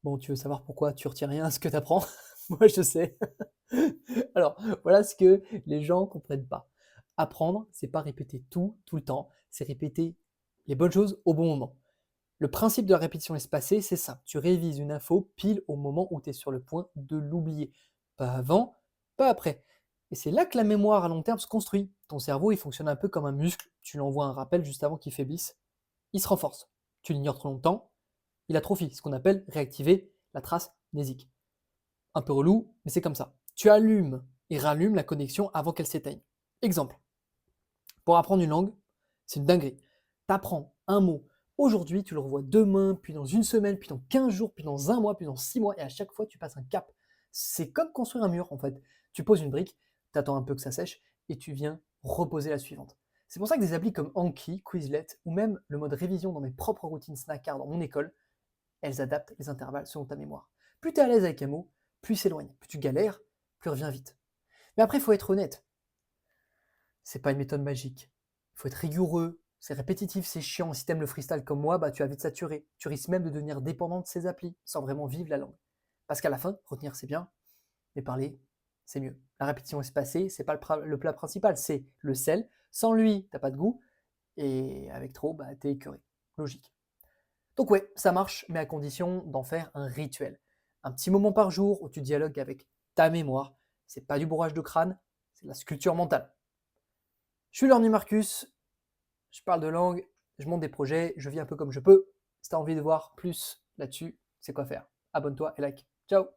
Bon, tu veux savoir pourquoi tu retiens rien à ce que tu apprends? Moi, je sais. Alors, voilà ce que les gens comprennent pas. Apprendre, c'est pas répéter tout, tout le temps, c'est répéter les bonnes choses au bon moment. Le principe de la répétition espacée, c'est ça. Tu révises une info pile au moment où tu es sur le point de l'oublier. Pas avant, pas après. Et c'est là que la mémoire à long terme se construit. Ton cerveau, il fonctionne un peu comme un muscle. Tu lui envoies un rappel juste avant qu'il faiblisse. Il se renforce. Tu l'ignores trop longtemps, il atrophie, ce qu'on appelle réactiver la trace mnésique. Un peu relou, mais c'est comme ça. Tu allumes et rallumes la connexion avant qu'elle s'éteigne. Exemple, pour apprendre une langue, c'est une dinguerie. T'apprends un mot. Aujourd'hui, tu le revois demain, puis dans une semaine, puis dans 15 jours, puis dans un mois, puis dans 6 mois, et à chaque fois, tu passes un cap. C'est comme construire un mur, en fait. Tu poses une brique, t'attends un peu que ça sèche, et tu viens reposer la suivante. C'est pour ça que des applis comme Anki, Quizlet, ou même le mode révision dans mes propres routines Snackard dans mon école, elles adaptent les intervalles selon ta mémoire. Plus tu es à l'aise avec un mot, plus il s'éloigne. Plus tu galères, plus il revient vite. Mais après, il faut être honnête. C'est pas une méthode magique. Il faut être rigoureux, c'est répétitif, c'est chiant. Si t'aimes le freestyle comme moi, bah tu vas vite saturer. Tu risques même de devenir dépendant de ces applis, sans vraiment vivre la langue. Parce qu'à la fin, retenir c'est bien, mais parler, c'est mieux. La répétition espacée, c'est pas le plat principal, c'est le sel. Sans lui, t'as pas de goût, et avec trop, bah t'es écœuré. Logique. Donc ouais, ça marche, mais à condition d'en faire un rituel. Un petit moment par jour où tu dialogues avec ta mémoire. C'est pas du bourrage de crâne, c'est de la sculpture mentale. Je suis Lorny Marcus, je parle de langue, je monte des projets, je vis un peu comme je peux. Si tu as envie de voir plus là-dessus, c'est quoi faire. Abonne-toi et like. Ciao.